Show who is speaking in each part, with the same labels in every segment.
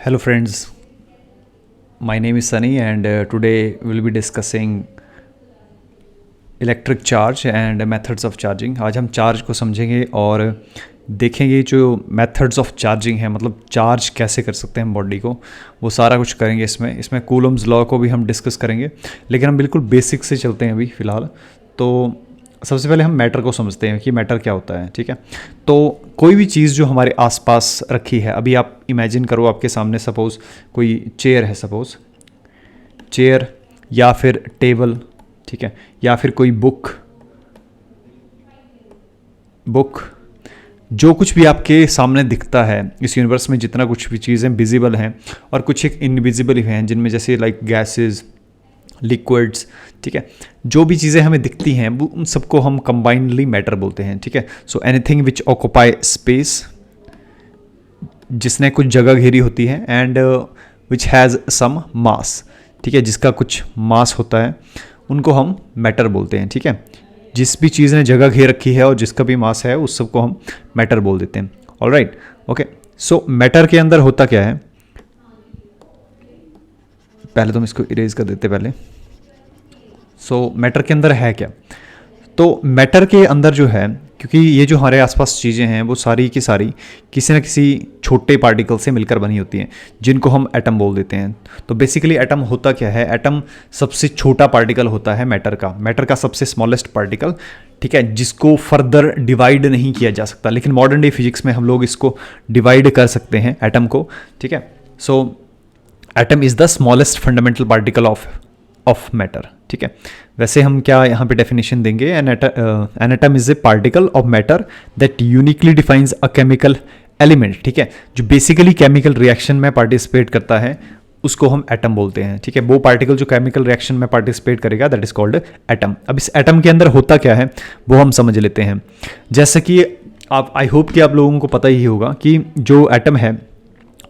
Speaker 1: Hello friends, my name is Sunny and today we'll be discussing electric charge and methods of charging. आज हम charge को समझेंगे और देखेंगे जो मेथड्स ऑफ चार्जिंग है, मतलब चार्ज कैसे कर सकते हैं हम बॉडी को, वो सारा कुछ करेंगे। इसमें कूलम्स लॉ को भी हम डिस्कस करेंगे, लेकिन हम बिल्कुल बेसिक से चलते हैं अभी फ़िलहाल। तो सबसे पहले हम मैटर को समझते हैं कि मैटर क्या होता है। ठीक है, तो कोई भी चीज़ जो हमारे आसपास रखी है, अभी आप इमेजिन करो आपके सामने सपोज़ कोई चेयर है, सपोज़ चेयर या फिर टेबल, ठीक है, या फिर कोई बुक जो कुछ भी आपके सामने दिखता है इस यूनिवर्स में, जितना कुछ भी चीज़ें विजिबल हैं और कुछ एक इनविजिबल हैं, जिनमें जैसे लाइक गैसेस, लिक्विड्स, ठीक है, जो भी चीज़ें हमें दिखती हैं वो उन सबको हम कंबाइंडली मैटर बोलते हैं। ठीक है, so anything which occupy space, जिसने कुछ जगह घेरी होती है, एंड विच हैज़ सम मास, ठीक है, जिसका कुछ मास होता है, उनको हम मैटर बोलते हैं। ठीक है, जिस भी चीज़ ने जगह घेर रखी है और जिसका भी मास है उस सबको हम मैटर बोल देते हैं। Alright, okay. सो मैटर के अंदर होता क्या है, पहले तो हम इसको इरेज कर देते पहले। सो मैटर के अंदर है क्या, तो मैटर के अंदर जो है, क्योंकि ये जो हमारे आसपास चीज़ें हैं वो सारी की सारी किसी न किसी छोटे पार्टिकल से मिलकर बनी होती हैं, जिनको हम एटम बोल देते हैं। तो बेसिकली एटम होता क्या है, एटम सबसे छोटा पार्टिकल होता है मैटर का सबसे स्मॉलेस्ट पार्टिकल, ठीक है, जिसको फर्दर डिवाइड नहीं किया जा सकता। लेकिन मॉडर्न डे फिजिक्स में हम लोग इसको डिवाइड कर सकते हैं एटम को। ठीक है, so atom is the smallest fundamental particle of matter. ठीक है, वैसे हम क्या यहाँ पे डेफिनेशन देंगे, an atom is a particle of matter that uniquely defines a chemical element. ठीक है, जो बेसिकली केमिकल रिएक्शन में पार्टिसिपेट करता है उसको हम एटम बोलते हैं। ठीक है, वो पार्टिकल जो केमिकल रिएक्शन में पार्टिसिपेट करेगा दैट इज कॉल्ड एटम। अब इस एटम के अंदर होता क्या है वो हम समझ लेते हैं। जैसे कि आप, आई होप कि आप लोगों को पता ही होगा कि जो एटम है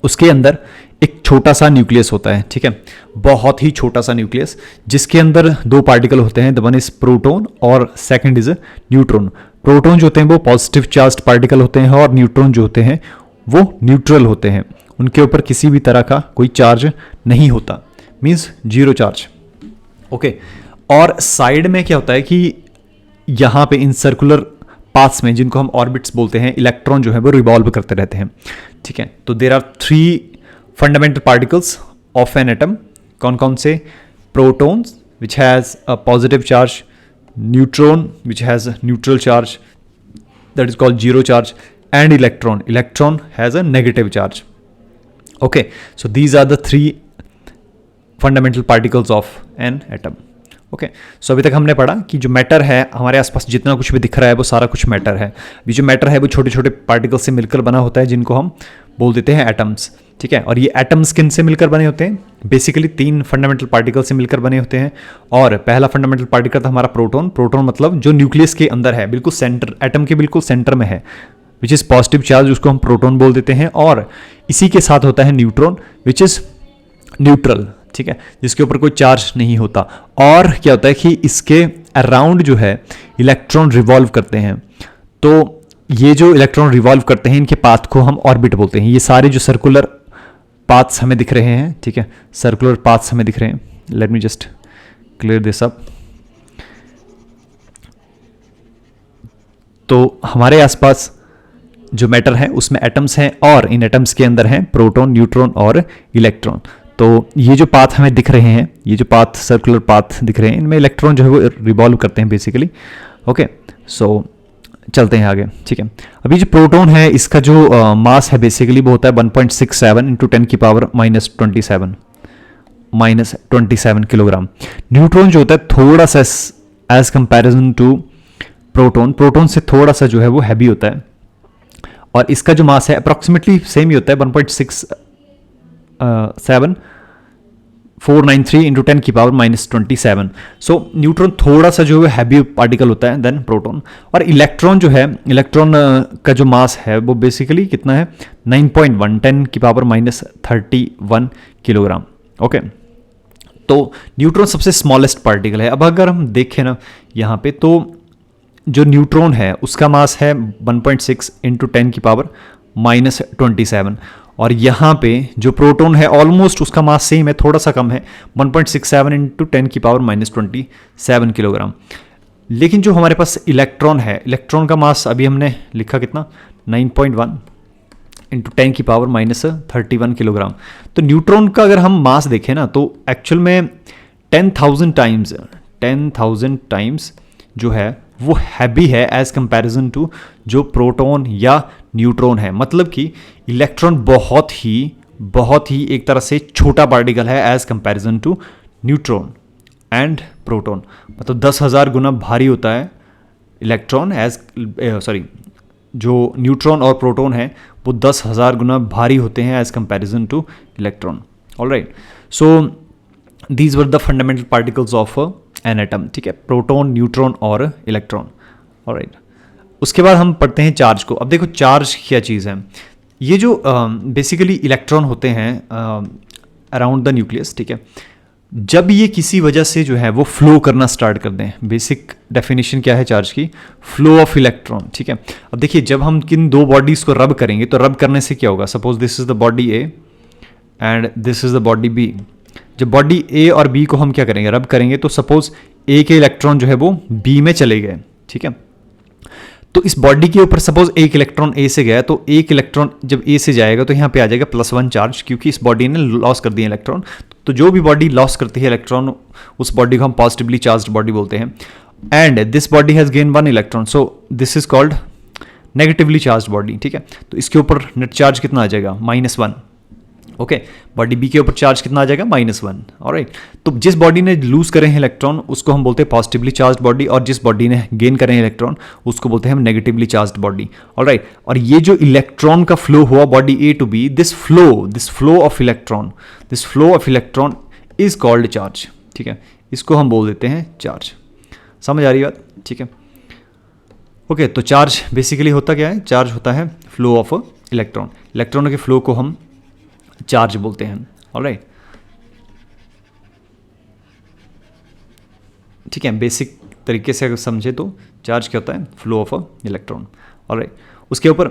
Speaker 1: उसके अंदर एक छोटा सा न्यूक्लियस होता है। ठीक है, बहुत ही छोटा सा न्यूक्लियस, जिसके अंदर दो पार्टिकल होते हैं, द वन इज प्रोटॉन और सेकंड इज न्यूट्रॉन। प्रोटॉन जो होते हैं वो पॉजिटिव चार्ज पार्टिकल होते हैं और न्यूट्रॉन जो होते हैं वो न्यूट्रल होते हैं, उनके ऊपर किसी भी तरह का कोई चार्ज नहीं होता, मीन्स जीरो चार्ज। ओके, और साइड में क्या होता है कि यहाँ पे इन सर्कुलर पाथ्स में, जिनको हम ऑर्बिट्स बोलते हैं, इलेक्ट्रॉन जो है वो रिवॉल्व करते रहते हैं। ठीक है, तो there are 3 fundamental particles of an atom. कौन कौन से, protons which has a positive charge, neutron which has neutral charge that is called zero charge, and electron has a negative charge. Okay, so these are the 3 fundamental particles of an atom. Okay, so अभी तक हमने पढ़ा कि जो matter है, हमारे आसपास जितना कुछ भी दिख रहा है वो सारा कुछ मैटर है। अभी जो मैटर है वो छोटे छोटे पार्टिकल से मिलकर बना होता है, जिनको हम बोल देते हैं एटम्स। ठीक है, और ये एटम्स किन से मिलकर बने होते हैं, बेसिकली 3 फंडामेंटल पार्टिकल से मिलकर बने होते हैं। और पहला फंडामेंटल पार्टिकल था हमारा प्रोटॉन। प्रोटॉन मतलब जो न्यूक्लियस के अंदर है, बिल्कुल सेंटर, एटम के बिल्कुल सेंटर में है, विच इज़ पॉजिटिव चार्ज, उसको हम प्रोटॉन बोल देते हैं। और इसी के साथ होता है न्यूट्रॉन विच इज़ न्यूट्रल, ठीक है, जिसके ऊपर कोई चार्ज नहीं होता। और क्या होता है कि इसके अराउंड जो है इलेक्ट्रॉन रिवॉल्व करते हैं। तो ये जो इलेक्ट्रॉन रिवॉल्व करते हैं, इनके पाथ को हम ऑर्बिट बोलते हैं। ये सारे जो सर्कुलर पाथ्स हमें दिख रहे हैं, ठीक है, सर्कुलर पाथ्स हमें दिख रहे हैं। Late me just clear this up. तो हमारे आसपास जो मैटर है उसमें एटम्स हैं, और इन एटम्स के अंदर हैं प्रोटॉन, न्यूट्रॉन और इलेक्ट्रॉन। तो ये जो पाथ हमें दिख रहे हैं, ये जो पाथ, सर्कुलर पाथ दिख रहे हैं, इनमें इलेक्ट्रॉन जो है वो रिवॉल्व करते हैं बेसिकली। ओके, सो चलते हैं आगे। ठीक है, अभी जो प्रोटॉन है इसका जो मास है बेसिकली वो होता है 1.67 इंटू 10 की पावर -27 किलोग्राम। न्यूट्रॉन जो होता है थोड़ा सा एज कंपैरिजन टू प्रोटॉन से थोड़ा सा जो है वो हैवी होता है, और इसका जो मास है अप्रॉक्सीमेटली सेम ही होता है 1.67493 इंटू 10 की पावर -27। सो न्यूट्रॉन थोड़ा सा जो है हैवी पार्टिकल होता है देन प्रोटॉन। और इलेक्ट्रॉन जो है, इलेक्ट्रॉन का जो मास है वो बेसिकली कितना है, 9.1 10 की पावर -31 किलोग्राम। ओके, तो न्यूट्रॉन सबसे स्मॉलेस्ट पार्टिकल है। अब अगर हम देखें ना यहाँ पे, तो जो न्यूट्रॉन है उसका मास है 1.6 इंटू 10 की पावर -27, और यहाँ पे जो प्रोटॉन है ऑलमोस्ट उसका मास सेम है, थोड़ा सा कम है, 1.67 इंटू 10⁻⁻27 किलोग्राम। लेकिन जो हमारे पास इलेक्ट्रॉन है, इलेक्ट्रॉन का मास अभी हमने लिखा कितना, 9.1 इंटू 10⁻31 किलोग्राम। तो न्यूट्रॉन का अगर हम मास देखें ना तो एक्चुअल में 10,000 टाइम्स जो है वो हैवी है एज कंपैरिजन टू जो प्रोटॉन या न्यूट्रॉन है। मतलब कि इलेक्ट्रॉन बहुत ही एक तरह से छोटा पार्टिकल है as comparison to neutron and proton. मतलब 10,000 गुना भारी होता है इलेक्ट्रॉन जो न्यूट्रॉन और प्रोटॉन है वो 10,000 गुना भारी होते हैं as comparison to electron. Alright, so these were the fundamental particles of an atom. ठीक है, प्रोटॉन, न्यूट्रॉन और इलेक्ट्रॉन। ऑलराइट, उसके बाद हम पढ़ते हैं चार्ज को। अब देखो चार्ज क्या चीज़ है। ये जो बेसिकली इलेक्ट्रॉन होते हैं अराउंड द न्यूक्लियस, ठीक है, जब ये किसी वजह से जो है वो फ्लो करना स्टार्ट कर दें, बेसिक डेफिनेशन क्या है चार्ज की, फ्लो ऑफ इलेक्ट्रॉन। ठीक है, अब देखिए जब हम किन दो बॉडीज को रब करेंगे तो रब करने से क्या होगा, suppose this is the body A and this is the body B. जब बॉडी ए और बी को हम क्या करेंगे, रब करेंगे, तो सपोज ए के इलेक्ट्रॉन जो है वो बी में चले गए। ठीक है, तो इस बॉडी के ऊपर सपोज एक इलेक्ट्रॉन ए से गया, तो एक इलेक्ट्रॉन जब ए से जाएगा तो यहाँ पे आ जाएगा +1 चार्ज, क्योंकि इस बॉडी ने लॉस कर दिया इलेक्ट्रॉन। तो जो भी बॉडी लॉस करती है इलेक्ट्रॉन उस बॉडी को हम पॉजिटिवली चार्ज बॉडी बोलते हैं। And this body has gain 1 electron, so this is called negatively charge body. ठीक है, तो इसके ऊपर नेट चार्ज कितना आ जाएगा, -1। ओके, बॉडी बी के ऊपर चार्ज कितना आ जाएगा, -1। ऑलराइट, तो जिस बॉडी ने लूज करे हैं इलेक्ट्रॉन उसको हम बोलते हैं पॉजिटिवली चार्ज बॉडी, और जिस बॉडी ने गेन करे हैं इलेक्ट्रॉन उसको बोलते हैं हम नेगेटिवली चार्ज बॉडी। ऑलराइट, और ये जो इलेक्ट्रॉन का फ्लो हुआ body A to B, this flow of electron is called charge. ठीक है, इसको हम बोल देते हैं चार्ज। समझ आ रही बात? ठीक है, ओके, तो चार्ज बेसिकली होता क्या है, चार्ज होता है फ्लो ऑफ इलेक्ट्रॉन। इलेक्ट्रॉनों के फ्लो को हम चार्ज बोलते हैं। ऑलराइट, ठीक है, बेसिक तरीके से अगर समझे तो चार्ज क्या होता है, फ्लो ऑफ इलेक्ट्रॉन। ऑलराइट, उसके ऊपर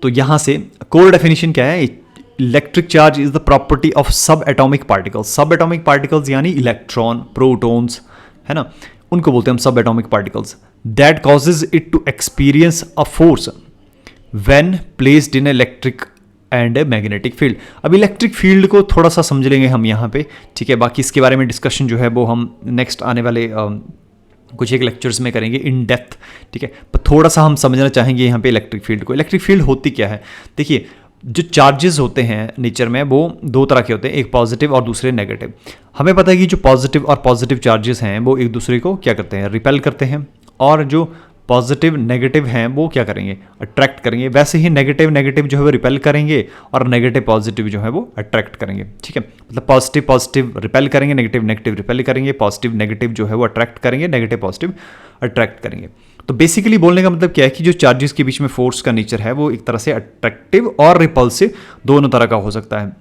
Speaker 1: तो यहां से कोर डेफिनेशन क्या है, electric charge is the property of subatomic particles. Subatomic particles यानी इलेक्ट्रॉन, प्रोटॉन्स, है ना, उनको बोलते हैं हम subatomic particles. That causes it to experience a force when placed in electric and magnetic field. अब electric field को थोड़ा सा समझ लेंगे हम यहाँ पे। ठीक है, बाकी इसके बारे में डिस्कशन जो है वो हम नेक्स्ट आने वाले कुछ एक लेक्चर्स में करेंगे इन डेप्थ। ठीक है, पर थोड़ा सा हम समझना चाहेंगे यहाँ पे इलेक्ट्रिक फील्ड को। इलेक्ट्रिक फील्ड होती क्या है, देखिए जो चार्जेस होते हैं नेचर में वो दो तरह के होते हैं, एक पॉजिटिव और दूसरे नेगेटिव। हमें पता है कि जो पॉजिटिव चार्जेस हैं वो एक दूसरे को क्या करते हैं, रिपेल करते हैं, और जो पॉजिटिव नेगेटिव हैं वो क्या करेंगे, अट्रैक्ट करेंगे। वैसे ही नेगेटिव जो है वो रिपेल करेंगे और नेगेटिव पॉजिटिव जो है वो अट्रैक्ट करेंगे। ठीक है, मतलब पॉजिटिव रिपेल करेंगे, नेगेटिव रिपेल करेंगे, पॉजिटिव नेगेटिव जो है वो अट्रैक्ट करेंगे, नेगेटिव पॉजिटिव अट्रैक्ट करेंगे। तो बेसिकली बोलने का मतलब क्या है कि जो चार्जेस के बीच में फोर्स का नेचर है वो एक तरह से अट्रैक्टिव और रिपल्सिव दोनों तरह का हो सकता है।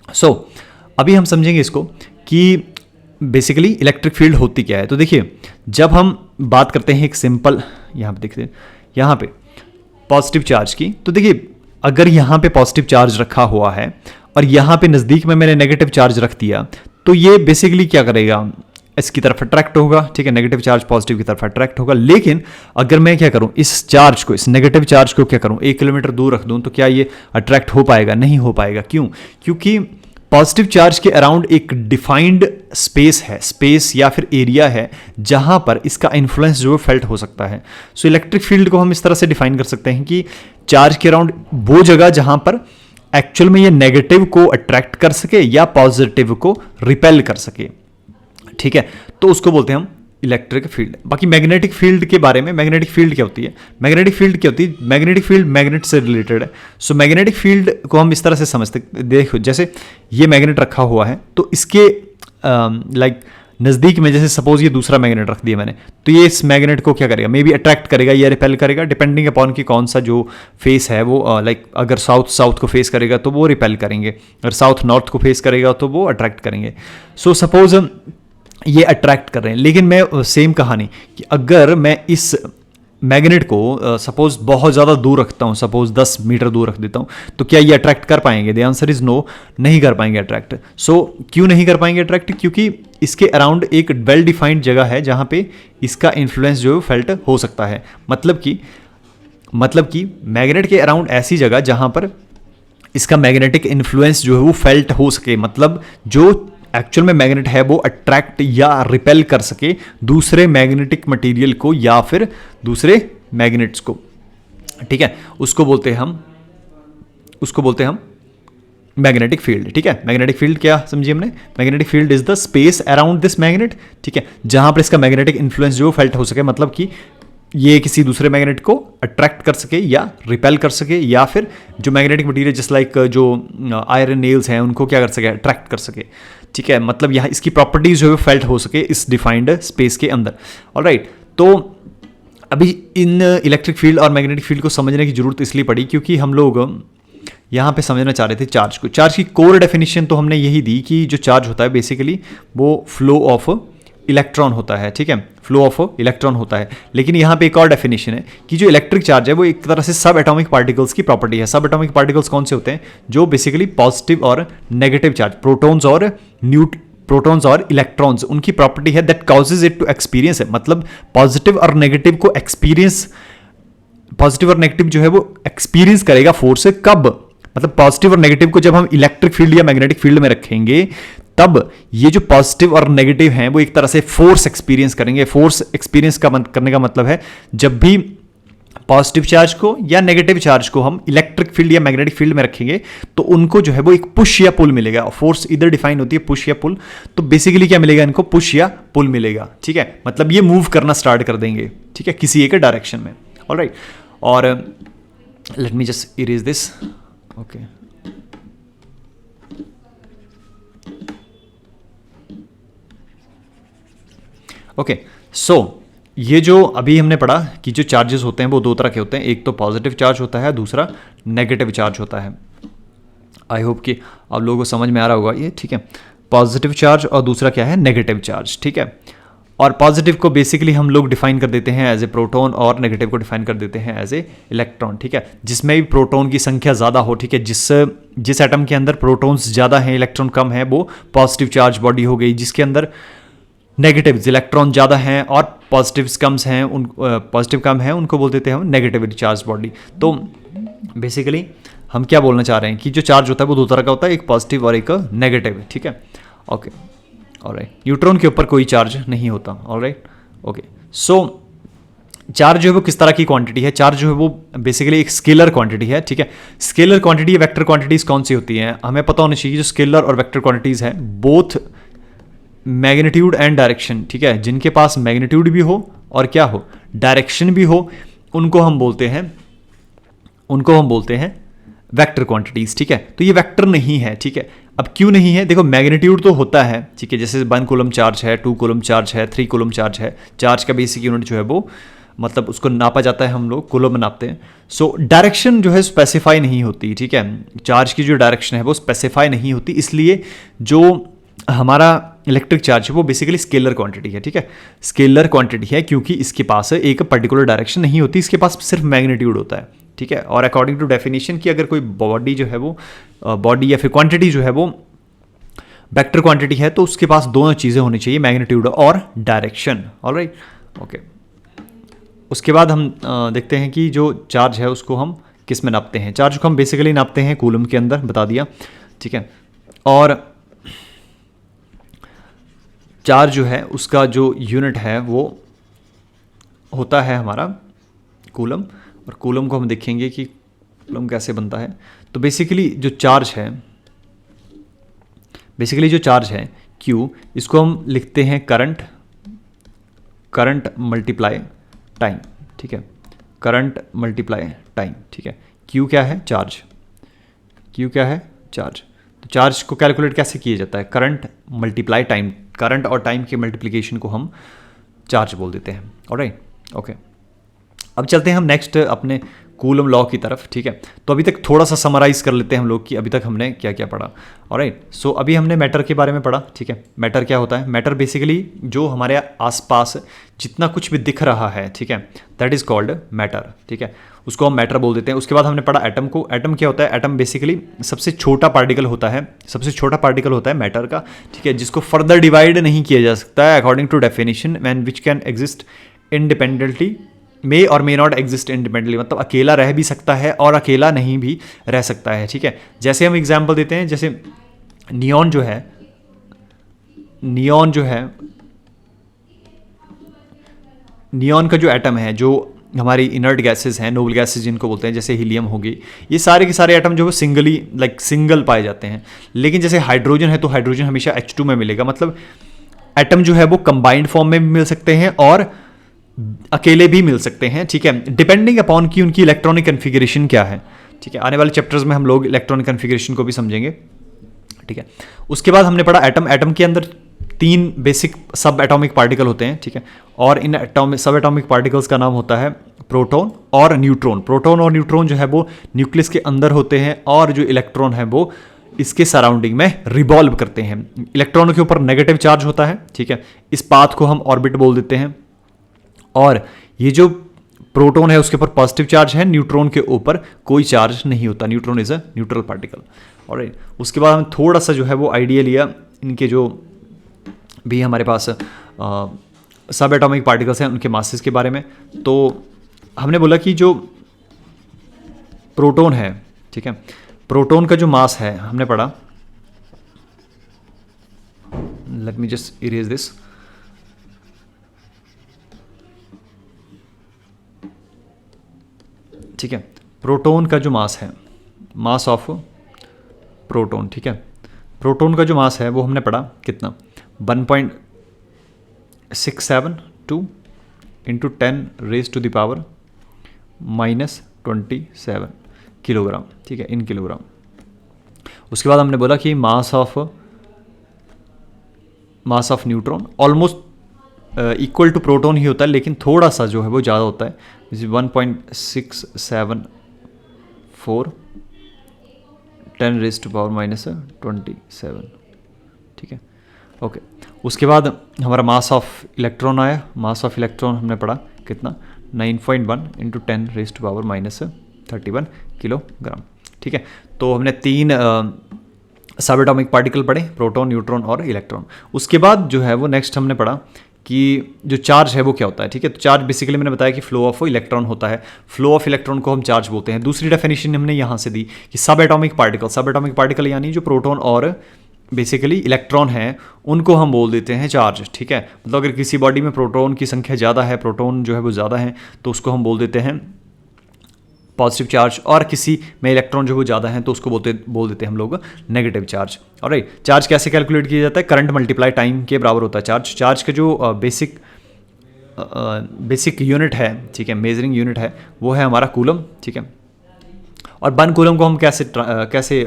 Speaker 1: सो अभी हम समझेंगे इसको कि बेसिकली इलेक्ट्रिक फील्ड होती क्या है। तो देखिए जब हम बात करते हैं एक सिंपल, यहाँ पे देखते हैं यहाँ पे पॉजिटिव चार्ज की, तो देखिए अगर यहाँ पे पॉजिटिव चार्ज रखा हुआ है और यहाँ पे नज़दीक में मैंने नेगेटिव चार्ज रख दिया, तो ये बेसिकली क्या करेगा, इसकी तरफ अट्रैक्ट होगा। ठीक है, नेगेटिव चार्ज पॉजिटिव की तरफ अट्रैक्ट होगा। लेकिन अगर मैं क्या करूं, इस चार्ज को, इस नेगेटिव चार्ज को क्या करूं, 1 किलोमीटर दूर रख दूं, तो क्या ये अट्रैक्ट हो पाएगा, नहीं हो पाएगा। क्यों? क्योंकि पॉजिटिव चार्ज के अराउंड एक डिफाइंड स्पेस है, स्पेस या फिर एरिया है जहां पर इसका इन्फ्लुएंस जो है फेल्ट हो सकता है। सो इलेक्ट्रिक फील्ड को हम इस तरह से डिफाइन कर सकते हैं कि चार्ज के अराउंड वो जगह जहां पर एक्चुअल में ये नेगेटिव को अट्रैक्ट कर सके या पॉजिटिव को रिपेल कर सके। ठीक है, तो उसको बोलते हैं हम इलेक्ट्रिक फील्ड। बाकी मैग्नेटिक फील्ड के बारे में, मैग्नेटिक फील्ड क्या होती है, मैग्नेटिक फील्ड मैग्नेट से रिलेटेड है। सो मैग्नेटिक फील्ड को हम इस तरह से समझते, देखो जैसे ये मैग्नेट रखा हुआ है, तो इसके लाइक नज़दीक में, जैसे सपोज ये दूसरा मैग्नेट रख दिया मैंने, तो ये इस मैग्नेट को क्या करेगा, मे बी अट्रैक्ट करेगा या रिपेल करेगा, डिपेंडिंग अपॉन कि कौन सा जो फेस है वो लाइक अगर साउथ को फेस करेगा तो वो रिपेल करेंगे, अगर साउथ नॉर्थ को फेस करेगा तो वो अट्रैक्ट करेंगे। सो सपोज ये अट्रैक्ट कर रहे हैं, लेकिन मैं सेम कहानी कि अगर मैं इस मैग्नेट को सपोज बहुत ज़्यादा दूर रखता हूँ, सपोज 10 मीटर दूर रख देता हूँ, तो क्या ये अट्रैक्ट कर पाएंगे? द आंसर इज नो, नहीं कर पाएंगे अट्रैक्ट। सो क्यों नहीं कर पाएंगे अट्रैक्ट? क्योंकि इसके अराउंड एक वेल डिफाइंड जगह है जहाँ पे इसका इन्फ्लुएंस जो है फेल्ट हो सकता है। मतलब कि मैग्नेट के अराउंड ऐसी जगह जहाँ पर इसका मैग्नेटिक इन्फ्लुएंस जो है वो फेल्ट हो सके, मतलब जो एक्चुअल में मैग्नेट है वो अट्रैक्ट या रिपेल कर सके दूसरे मैग्नेटिक मटेरियल को या फिर दूसरे मैग्नेट्स को, ठीक है, उसको बोलते हैं हम मैग्नेटिक फील्ड। ठीक है, मैग्नेटिक फील्ड क्या समझिए हमने? Magnetic field is the space around this magnet, ठीक है, जहां पर इसका मैग्नेटिक इन्फ्लुएंस जो फेल्ट हो सके, मतलब कि ये किसी दूसरे मैग्नेट को अट्रैक्ट कर सके या रिपेल कर सके, या फिर जो मैग्नेटिक मटेरियल जस्ट लाइक जो आयरन नेल्स हैं उनको क्या कर सके? अट्रैक्ट कर सके। ठीक है, मतलब यहाँ इसकी प्रॉपर्टीज जो है फेल्ट हो सके इस डिफाइंड स्पेस के अंदर। ऑलराइट, तो अभी इन इलेक्ट्रिक फील्ड और मैग्नेटिक फील्ड को समझने की जरूरत इसलिए पड़ी क्योंकि हम लोग यहाँ पे समझना चाह रहे थे चार्ज को। चार्ज की कोर डेफिनेशन तो हमने यही दी कि जो चार्ज होता है बेसिकली वो फ्लो ऑफ इलेक्ट्रॉन होता है। ठीक है, फ्लो ऑफ इलेक्ट्रॉन होता है। लेकिन यहाँ पे एक और डेफिनेशन है कि जो इलेक्ट्रिक चार्ज है वो एक तरह से सब एटॉमिक पार्टिकल्स की प्रॉपर्टी है। सब एटॉमिक पार्टिकल्स कौन से होते हैं? जो बेसिकली पॉजिटिव और नेगेटिव चार्ज, प्रोटॉन्स और इलेक्ट्रॉन्स, उनकी प्रॉपर्टी है that causes it to experience है। मतलब पॉजिटिव और नेगेटिव जो है वो एक्सपीरियंस करेगा फोर्स कब? मतलब पॉजिटिव और नेगेटिव को जब हम इलेक्ट्रिक फील्ड या मैग्नेटिक फील्ड में रखेंगे तब ये जो पॉजिटिव और नेगेटिव हैं वो एक तरह से फोर्स एक्सपीरियंस करेंगे। फोर्स एक्सपीरियंस करने का मतलब है जब भी पॉजिटिव चार्ज को या नेगेटिव चार्ज को हम इलेक्ट्रिक फील्ड या मैग्नेटिक फील्ड में रखेंगे तो उनको जो है वो एक पुश या पुल मिलेगा। फोर्स इधर डिफाइन होती है पुश या पुल, तो बेसिकली क्या मिलेगा इनको? पुश या पुल मिलेगा। ठीक है, मतलब ये मूव करना स्टार्ट कर देंगे, ठीक है, किसी एक डायरेक्शन में। ऑलराइट, और let me just erase this. Okay, okay, so ये जो अभी हमने पढ़ा कि जो चार्जेस होते हैं वो दो तरह के होते हैं, एक तो पॉजिटिव चार्ज होता है, दूसरा नेगेटिव चार्ज होता है। आई होप कि आप लोगों को समझ में आ रहा होगा ये, ठीक है। पॉजिटिव चार्ज और दूसरा क्या है? नेगेटिव चार्ज, ठीक है। और पॉजिटिव को बेसिकली हम लोग डिफाइन कर देते हैं एज ए प्रोटॉन और नेगेटिव को डिफाइन कर देते हैं एज ए इलेक्ट्रॉन, ठीक है। जिसमें भी प्रोटॉन की संख्या ज़्यादा हो, ठीक है, जिस एटम के अंदर प्रोटॉन्स ज़्यादा हैं इलेक्ट्रॉन कम है वो पॉजिटिव चार्ज बॉडी हो गई। जिसके अंदर नेगेटिव इलेक्ट्रॉन ज़्यादा हैं और पॉजिटिव्स कम हैं उनको बोल देते हैं हम नेगेटिविटी चार्ज बॉडी। तो बेसिकली हम क्या बोलना चाह रहे हैं कि जो चार्ज होता है वो दो तरह का होता है, एक पॉजिटिव और एक नेगेटिव, ठीक है। ओके, ऑलराइट, न्यूट्रॉन के ऊपर कोई चार्ज नहीं होता। ऑलराइट, ओके, सो चार्ज जो है वो किस तरह की क्वांटिटी है? चार्ज जो है वो बेसिकली एक स्केलर क्वांटिटी है, ठीक है। स्केलर क्वांटिटी या वेक्टर क्वांटिटीज कौन सी होती हैं? हमें पता होना चाहिए जो स्केलर और वेक्टर क्वांटिटीज हैं बोथ मैग्नीट्यूड एंड डायरेक्शन, ठीक है, जिनके पास मैग्नीट्यूड भी हो और क्या हो, डायरेक्शन भी हो, उनको हम बोलते हैं वेक्टर क्वांटिटीज, ठीक है। तो ये वेक्टर नहीं है, ठीक है। अब क्यों नहीं है? देखो, मैग्नीट्यूड तो होता है, ठीक है, जैसे 1 कूलम चार्ज है, 2 कूलम चार्ज है, 3 कूलम चार्ज है। चार्ज का बेसिक यूनिट जो है वो मतलब उसको नापा जाता है, हम लोग कूलम में नापते हैं। सो डायरेक्शन जो है स्पेसिफाई नहीं होती, ठीक है। चार्ज की जो डायरेक्शन है वो स्पेसिफाई नहीं होती, इसलिए जो हमारा इलेक्ट्रिक चार्ज है वो बेसिकली स्केलर क्वांटिटी है, ठीक है। स्केलर क्वांटिटी है क्योंकि इसके पास एक पर्टिकुलर डायरेक्शन नहीं होती, इसके पास सिर्फ मैग्नीट्यूड होता है, ठीक है। और अकॉर्डिंग टू डेफिनेशन की अगर कोई बॉडी जो है वो बॉडी या फिर क्वांटिटी जो है वो वेक्टर क्वांटिटी है तो उसके पास दोनों चीज़ें होनी चाहिए, मैग्नीट्यूड और डायरेक्शन। Alright, okay. उसके बाद हम देखते हैं कि जो चार्ज है उसको हम किस में नापते हैं। चार्ज को हम बेसिकली नापते हैं कूलम के अंदर, बता दिया, ठीक है। और चार्ज जो है उसका जो यूनिट है वो होता है हमारा कूलम, और कूलम को हम देखेंगे कि कूलम कैसे बनता है। तो बेसिकली जो चार्ज है Q, इसको हम लिखते हैं करंट मल्टीप्लाई टाइम, ठीक है, करंट मल्टीप्लाई टाइम, ठीक है। Q क्या है? चार्ज। तो चार्ज को कैलकुलेट कैसे किया जाता है? करंट मल्टीप्लाई टाइम, करंट और टाइम के मल्टीप्लिकेशन को हम चार्ज बोल देते हैं। Alright, okay. अब चलते हैं हम नेक्स्ट अपने कूलम लॉ की तरफ, ठीक है। तो अभी तक थोड़ा सा समराइज कर लेते हैं हम लोग कि अभी तक हमने क्या क्या पढ़ा। ऑलराइट, सो अभी हमने मैटर के बारे में पढ़ा, ठीक है। मैटर क्या होता है? मैटर बेसिकली जो हमारे आसपास जितना कुछ भी दिख रहा है, ठीक है, दैट इज कॉल्ड मैटर, ठीक है, उसको हम मैटर बोल देते हैं। उसके बाद हमने पढ़ा एटम को। एटम क्या होता है? एटम बेसिकली सबसे छोटा पार्टिकल होता है, सबसे छोटा पार्टिकल होता है मैटर का, ठीक है, जिसको फर्दर डिवाइड नहीं किया जा सकता है according to definition, and which can exist independently, may और मे नॉट एग्जिस्ट इंडिपेंडेंटली, मतलब अकेला रह भी सकता है और अकेला नहीं भी रह सकता है, ठीक है। जैसे हम एग्जाम्पल देते हैं, जैसे नियॉन जो है, नियॉन का जो एटम है, जो हमारी इनर्ट गैसेज हैं, नोबल गैसेज जिनको बोलते हैं, जैसे हीलियम होगी, ये सारे के सारे एटम जो है सिंगली सिंगल पाए जाते हैं। लेकिन जैसे हाइड्रोजन है तो हाइड्रोजन हमेशा H2 में मिलेगा, मतलब एटम जो है वो कंबाइंड फॉर्म में भी मिल सकते हैं और अकेले भी मिल सकते हैं, ठीक है, डिपेंडिंग अपॉन कि उनकी इलेक्ट्रॉनिक कन्फिगरेशन क्या है, ठीक है। आने वाले चैप्टर्स में हम लोग इलेक्ट्रॉनिक कन्फिगरेशन को भी समझेंगे, ठीक है। उसके बाद हमने पढ़ा एटम। एटम के अंदर 3 बेसिक सब एटॉमिक पार्टिकल होते हैं, ठीक है, और इन सब एटॉमिक पार्टिकल्स का नाम होता है प्रोटॉन और न्यूट्रॉन। प्रोटॉन और न्यूट्रॉन जो है वो न्यूक्लियस के अंदर होते हैं और जो इलेक्ट्रॉन है वो इसके सराउंडिंग में रिवॉल्व करते हैं। इलेक्ट्रॉनों के ऊपर नेगेटिव चार्ज होता है, ठीक है, इस पाथ को हम ऑर्बिट बोल देते हैं, और ये जो प्रोटॉन है उसके ऊपर पॉजिटिव चार्ज है, न्यूट्रॉन के ऊपर कोई चार्ज नहीं होता, neutron is a neutral particle. और उसके बाद हम थोड़ा सा जो है वो आइडिया लिया इनके जो भी हमारे पास सब एटॉमिक पार्टिकल्स हैं उनके मासेस के बारे में। तो हमने बोला कि जो प्रोटॉन है, ठीक है, प्रोटॉन का जो मास है हमने पढ़ा, late me just erase this, ठीक है, प्रोटॉन का जो मास है, मास ऑफ प्रोटॉन, ठीक है, प्रोटॉन का जो मास है वो हमने पढ़ा कितना, 1.672 इंटू 10⁻⁻⁻27 किलोग्राम, ठीक है, इन किलोग्राम। उसके बाद हमने बोला कि mass of neutron almost equal to proton ही होता है, लेकिन थोड़ा सा जो है वो ज़्यादा होता है, 1.674 10⁻⁻27, ठीक है, ओके। उसके बाद हमारा मास ऑफ इलेक्ट्रॉन आया। मास ऑफ इलेक्ट्रॉन हमने पढ़ा कितना, 9.1 इंटू 10⁻31 किलोग्राम, ठीक है। तो हमने 3 सब एटॉमिक पार्टिकल पढ़े, प्रोटॉन, न्यूट्रॉन और इलेक्ट्रॉन। उसके बाद जो है वो नेक्स्ट हमने पढ़ा कि जो चार्ज है वो क्या होता है, ठीक है। तो चार्ज बेसिकली मैंने बताया कि फ्लो ऑफ इलेक्ट्रॉन होता है, फ्लो ऑफ इलेक्ट्रॉन को हम चार्ज बोलते हैं। दूसरी डेफिनेशन हमने यहाँ से दी कि सब एटॉमिक पार्टिकल यानी जो प्रोटॉन और बेसिकली इलेक्ट्रॉन है उनको हम बोल देते हैं चार्ज, ठीक है। मतलब अगर किसी बॉडी में प्रोटॉन की संख्या ज़्यादा है, प्रोटॉन जो है वो ज़्यादा है, तो उसको हम बोल देते हैं पॉजिटिव चार्ज, और किसी में इलेक्ट्रॉन जो वो ज़्यादा है तो उसको बोल देते हैं हम लोग नेगेटिव चार्ज। ऑलराइट, चार्ज कैसे कैलकुलेट किया जाता है, करंट मल्टीप्लाई टाइम के बराबर होता है चार्ज। चार्ज का जो बेसिक यूनिट है, ठीक है, मेजरिंग यूनिट है, वो है हमारा कूलम, ठीक है। और 1 कूलम को हम कैसे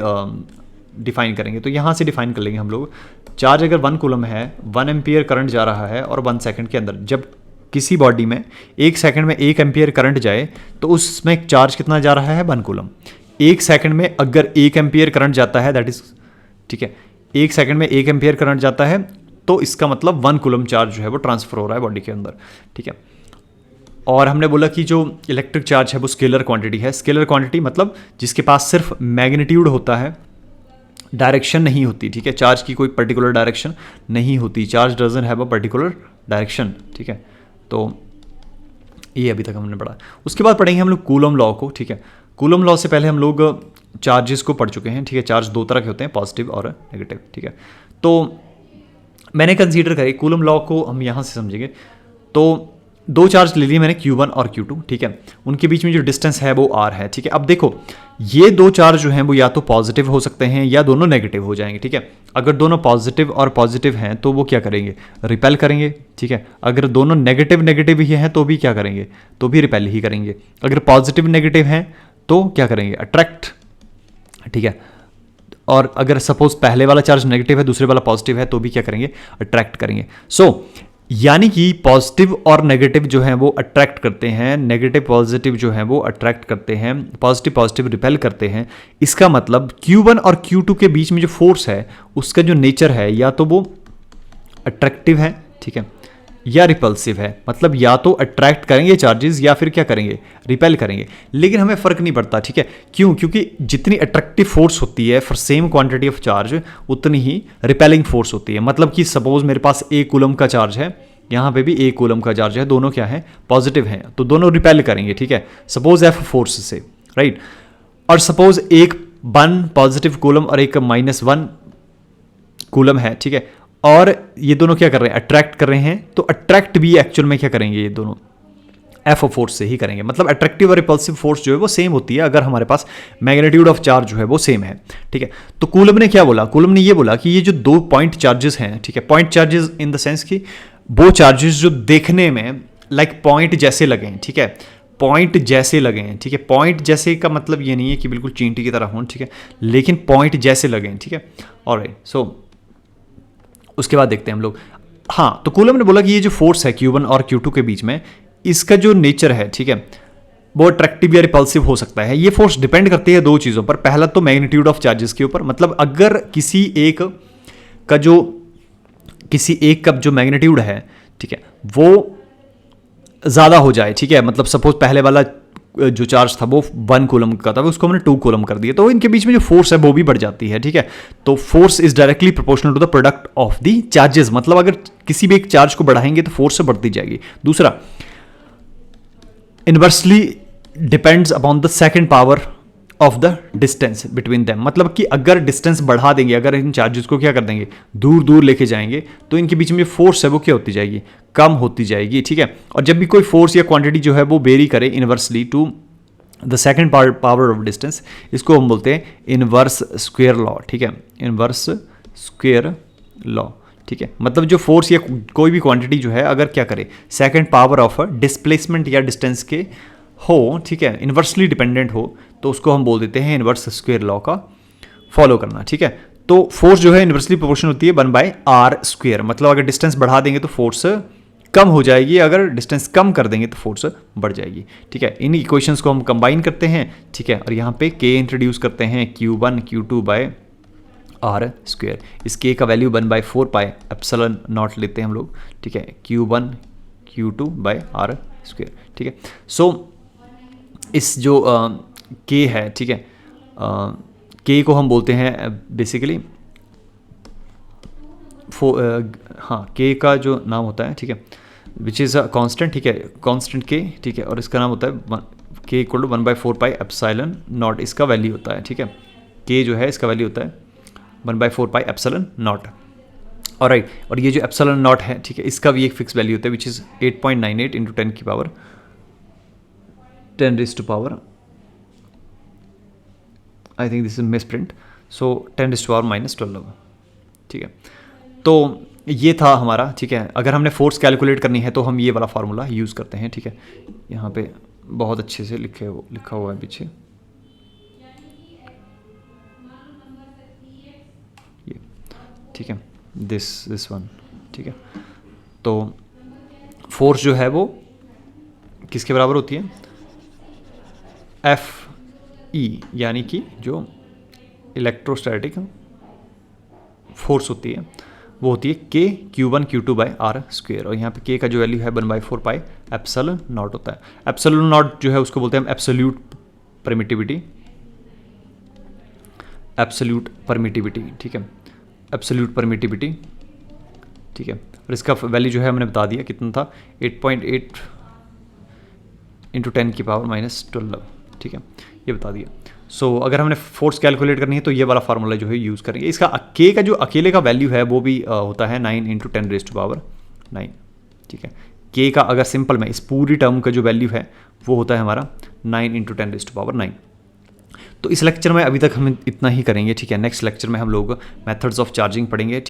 Speaker 1: डिफाइन करेंगे, तो यहाँ से डिफाइन कर लेंगे हम लोग। चार्ज अगर 1 कूलम है, 1 एम्पियर करंट जा रहा है, और 1 सेकंड के अंदर जब किसी बॉडी में 1 सेकंड में 1 एम्पियर करंट जाए तो उसमें चार्ज कितना जा रहा है, 1 कूलम। 1 सेकंड में अगर 1 एम्पियर करंट जाता है, दैट इज, ठीक है, 1 सेकंड में 1 एम्पियर करंट जाता है तो इसका मतलब 1 कूलम चार्ज जो है वो ट्रांसफर हो रहा है बॉडी के अंदर, ठीक है। और हमने बोला कि जो इलेक्ट्रिक चार्ज है वो स्केलर क्वांटिटी है। स्केलर क्वांटिटी मतलब जिसके पास सिर्फ मैग्नीट्यूड होता है, डायरेक्शन नहीं होती, ठीक है। चार्ज की कोई पर्टिकुलर डायरेक्शन नहीं होती, charge doesn't have a particular direction, ठीक है। तो ये अभी तक हमने पढ़ा। उसके बाद पढ़ेंगे हम लोग कूलम लॉ को, ठीक है। कूलम लॉ से पहले हम लोग चार्जेस को पढ़ चुके हैं, ठीक है। चार्ज 2 तरह के होते हैं, पॉजिटिव और नेगेटिव, ठीक है। तो मैंने कंसीडर करी कूलम लॉ को हम यहाँ से समझेंगे। तो 2 चार्ज ले लिए मैंने, Q1 और Q2, ठीक है। उनके बीच में जो डिस्टेंस है वो R है, ठीक है। अब देखो ये 2 चार्ज जो हैं वो या तो पॉजिटिव हो सकते हैं या दोनों नेगेटिव हो जाएंगे, ठीक है। अगर दोनों पॉजिटिव और पॉजिटिव हैं तो वो क्या करेंगे, रिपेल करेंगे, ठीक है। अगर दोनों नेगेटिव ही हैं तो भी क्या करेंगे, तो भी रिपेल ही करेंगे। अगर पॉजिटिव नेगेटिव हैं तो क्या करेंगे, अट्रैक्ट, ठीक है। और अगर सपोज पहले वाला चार्ज नेगेटिव है, दूसरे वाला पॉजिटिव है, तो भी क्या करेंगे, अट्रैक्ट करेंगे। सो यानी कि पॉजिटिव और नेगेटिव जो हैं वो अट्रैक्ट करते हैं, नेगेटिव पॉजिटिव जो हैं वो अट्रैक्ट करते हैं, पॉजिटिव पॉजिटिव रिपेल करते हैं। इसका मतलब Q1 और Q2 के बीच में जो फोर्स है उसका जो नेचर है या तो वो अट्रैक्टिव है, ठीक है, या रिपल्सिव है। मतलब या तो अट्रैक्ट करेंगे चार्जेस या फिर क्या करेंगे, रिपेल करेंगे। लेकिन हमें फ़र्क नहीं पड़ता, ठीक है, क्यों? क्योंकि जितनी अट्रैक्टिव फोर्स होती है for same quantity of charge उतनी ही रिपेलिंग फोर्स होती है। मतलब कि सपोज मेरे पास 1 कूलम का चार्ज है, यहाँ पे भी 1 कूलम का चार्ज है, दोनों क्या है, पॉजिटिव हैं, तो दोनों रिपेल करेंगे, ठीक है, सपोज F फोर्स से, राइट। और सपोज एक 1 पॉजिटिव कूलम और एक -1 कूलम है, ठीक है, और ये दोनों क्या कर रहे हैं, अट्रैक्ट कर रहे हैं। तो अट्रैक्ट भी एक्चुअल में क्या करेंगे, ये दोनों एफ फोर्स से ही करेंगे। मतलब अट्रैक्टिव और रिपल्सिव फोर्स जो है वो सेम होती है अगर हमारे पास मैग्नीट्यूड ऑफ चार्ज जो है वो सेम है, ठीक है। तो कूलम ने क्या बोला, कूलम ने ये बोला कि ये जो 2 पॉइंट चार्जेस हैं, ठीक है, point charges in the sense कि वो चार्जेस जो देखने में लाइक पॉइंट जैसे लगे हैं, ठीक है, पॉइंट जैसे लगे हैं, ठीक है। पॉइंट जैसे का मतलब ये नहीं है कि बिल्कुल चींटी की तरह हों, ठीक है, लेकिन पॉइंट जैसे लगे हैं, ठीक है। ऑलराइट, सो उसके बाद देखते हैं हम लोग। हाँ, तो कूलम ने बोला कि ये जो फोर्स है Q1 और Q2 के बीच में, इसका जो नेचर है, ठीक है, वो अट्रैक्टिव या रिपल्सिव हो सकता है। ये फोर्स डिपेंड करती है 2 चीज़ों पर। पहला तो मैग्नीट्यूड ऑफ चार्जेस के ऊपर, मतलब अगर किसी एक का जो मैग्नीट्यूड है, ठीक है, वो ज़्यादा हो जाए, ठीक है, मतलब सपोज पहले वाला जो चार्ज था वो 1 कूलम का था, उसको हमने 2 कूलम कर दिया, तो इनके बीच में जो फोर्स है वो भी बढ़ जाती है, ठीक है। तो force is directly proportional to the product of the charges. मतलब अगर किसी भी एक चार्ज को बढ़ाएंगे तो फोर्स से बढ़ती जाएगी। दूसरा, inversely depends upon the second power of the distance between them. मतलब कि अगर डिस्टेंस बढ़ा देंगे, अगर इन चार्जेस को क्या कर देंगे, दूर दूर लेके जाएंगे, तो इनके बीच में फोर्स है वो क्या होती जाएगी, कम होती जाएगी, ठीक है। और जब भी कोई फोर्स या क्वांटिटी जो है वो वेरी करे inversely to the second power of distance, इसको हम बोलते हैं इनवर्स स्क्वेयर लॉ, ठीक है, इनवर्स स्क्वेयर लॉ, ठीक है। मतलब जो फोर्स या कोई भी क्वांटिटी जो है अगर क्या करे, सेकेंड पावर ऑफ डिस्प्लेसमेंट या डिस्टेंस के हो, ठीक है, इन्वर्सली डिपेंडेंट हो, तो उसको हम बोल देते हैं इनवर्स स्क्वेयर लॉ का फॉलो करना, ठीक है। तो फोर्स जो है इन्वर्सली प्रोपोर्शनल होती है 1/r²। मतलब अगर डिस्टेंस बढ़ा देंगे तो फोर्स कम हो जाएगी, अगर डिस्टेंस कम कर देंगे तो फोर्स बढ़ जाएगी, ठीक है। इन इक्वेशंस को हम कंबाइन करते हैं, ठीक है, और यहाँ पे k इंट्रोड्यूस करते हैं Q1 Q2/r²। इस k का वैल्यू 1/4πε0 लेते हैं हम लोग, ठीक है, Q1 Q2/r², ठीक है। सो इस जो k है, ठीक है, k को हम बोलते हैं बेसिकली हाँ, k का जो नाम होता है, ठीक है, विच इज़ अ कांस्टेंट, ठीक है, कांस्टेंट k, ठीक है, और इसका नाम होता है k = 1/4πε0 इसका वैल्यू होता है, ठीक है। k जो है इसका वैल्यू होता है 1/4πε0। ऑलराइट, और ये जो ε0 है, ठीक है, इसका भी एक फिक्स वैल्यू होता है which is 8.98 × 10⁻⁻, I think this is misprint, so 10⁻⁻12, ठीक है। तो ये था हमारा, ठीक है। अगर हमने फोर्स कैलकुलेट करनी है तो हम ये वाला फार्मूला यूज़ करते हैं, ठीक है। यहाँ पे बहुत अच्छे से लिखा हुआ है पीछे, ये, ठीक है, दिस वन, ठीक है। तो फोर्स जो है वो किसके बराबर होती है, Fe, यानी कि जो इलेक्ट्रोस्टैटिक फोर्स होती है वो होती है k Q1 Q2/r²। और यहाँ पे k का जो वैल्यू है 1/4πε0 होता है। ε0 जो है उसको बोलते हैं हम एब्सोल्यूट परमिटिविटी, ठीक है, एब्सोल्यूट परमिटिविटी, ठीक है। और इसका वैल्यू जो है हमने बता दिया कितना था, 8.8 × 10⁻⁻12, ठीक है, ये बता दिया। सो अगर हमने फोर्स कैलकुलेट करनी है तो ये वाला फार्मूला जो है यूज़ करेंगे। इसका k का जो अकेले का वैल्यू है वो भी होता है 9 × 10⁻⁹, ठीक है। k का अगर सिंपल में इस पूरी टर्म का जो वैल्यू है वो होता है हमारा 9 × 10⁻⁹। तो इस लेक्चर में अभी तक हम इतना ही करेंगे, ठीक है। नेक्स्ट लेक्चर में हम लोग मेथड्स ऑफ चार्जिंग पढ़ेंगे।